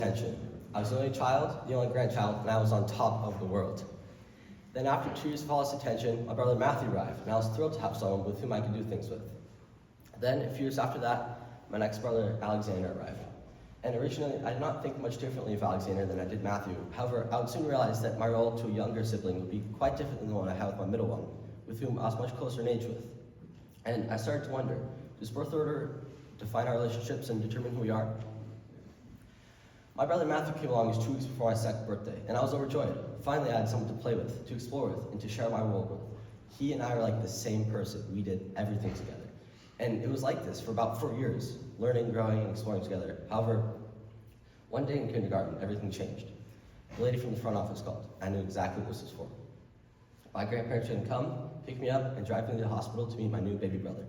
attention. I was the only child, the only grandchild, and I was on top of the world. Then after 2 years of all this attention, my brother Matthew arrived, and I was thrilled to have someone with whom I could do things with. Then, a few years after that, my next brother Alexander arrived. And originally, I did not think much differently of Alexander than I did Matthew. However, I would soon realize that my role to a younger sibling would be quite different than the one I had with my middle one, with whom I was much closer in age with. And I started to wonder, does birth order define our relationships and determine who we are? My brother Matthew came along just 2 weeks before my second birthday, and I was overjoyed. Finally, I had someone to play with, to explore with, and to share my world with. He and I were like the same person. We did everything together. And it was like this for about 4 years, learning, growing, and exploring together. However, one day in kindergarten, everything changed. The lady from the front office called. I knew exactly what this was for. My grandparents didn't come, pick me up, and drive me to the hospital to meet my new baby brother.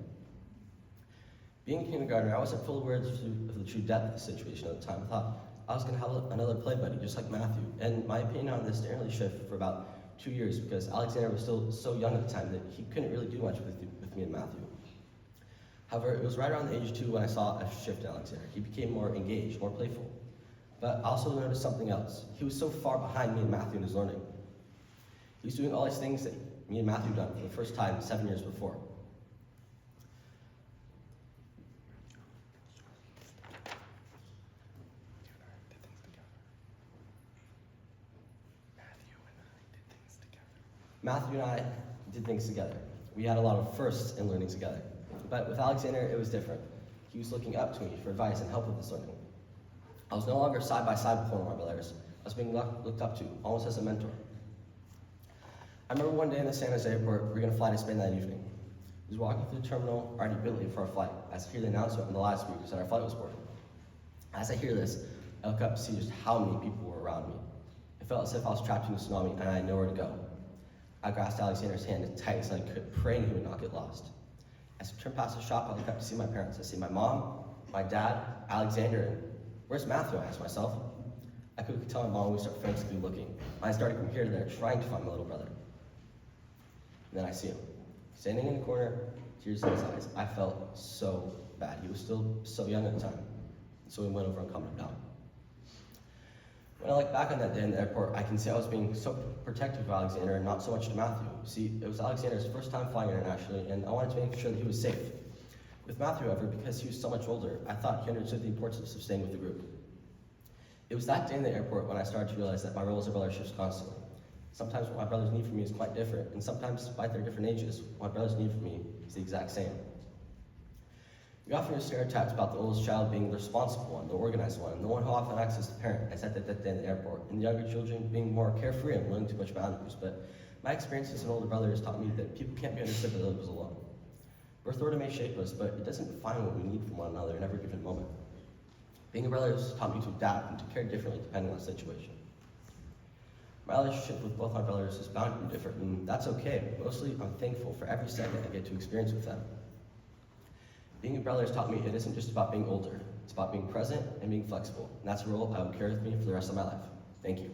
Being a kindergartner, I wasn't fully aware of the true depth of the situation at the time. I thought I was going to have another play buddy, just like Matthew. And my opinion on this didn't really shift for about 2 years because Alexander was still so young at the time that he couldn't really do much with me and Matthew. However, it was right around the age of 2 when I saw a shift in Alexander. He became more engaged, more playful. But I also noticed something else. He was so far behind me and Matthew in his learning. He was doing all these things that me and Matthew had done for the first time 7 years before. Matthew and I did things together. We had a lot of firsts in learning together. But with Alexander, it was different. He was looking up to me for advice and help with this learning. I was no longer side by side with one of my brothers. I was being looked up to, almost as a mentor. I remember one day in the San Jose airport, we were going to fly to Spain that evening. I was walking through the terminal, already getting for our flight, as I hear the announcement on the loudspeakers that our flight was boarding. As I hear this, I look up to see just how many people were around me. It felt as if I was trapped in a tsunami and I had nowhere to go. I grasped Alexander's hand as tight as I could, praying he would not get lost. As I turned past the shop, I looked up to see my parents. I see my mom, my dad, Alexander, and where's Matthew? I asked myself. I quickly tell my mom we start frantically looking. I started from here to there, trying to find my little brother. And then I see him, standing in the corner, tears in his eyes. I felt so bad. He was still so young at the time. So we went over and calmed him down. When I look back on that day in the airport, I can see I was being so protective of Alexander and not so much to Matthew. See, it was Alexander's first time flying internationally, and I wanted to make sure that he was safe. With Matthew, however, because he was so much older, I thought he understood the importance of staying with the group. It was that day in the airport when I started to realize that my roles as a brother shifts constantly. Sometimes what my brother's need for me is quite different, and sometimes, despite their different ages, what my brother's need for me is the exact same. We often hear stereotypes about the oldest child being the responsible one, the organized one, and the one who often acts as the parent, as at that day in the airport, and the younger children being more carefree and willing to push boundaries. But my experience as an older brother has taught me that people can't be understood by those alone. Birth order may shape us, but it doesn't define what we need from one another in every given moment. Being a brother has taught me to adapt and to care differently depending on the situation. My relationship with both my brothers is bound to be different, and that's okay. Mostly, I'm thankful for every second I get to experience with them. Being a brother has taught me it isn't just about being older. It's about being present and being flexible. And that's a role I will carry with me for the rest of my life. Thank you.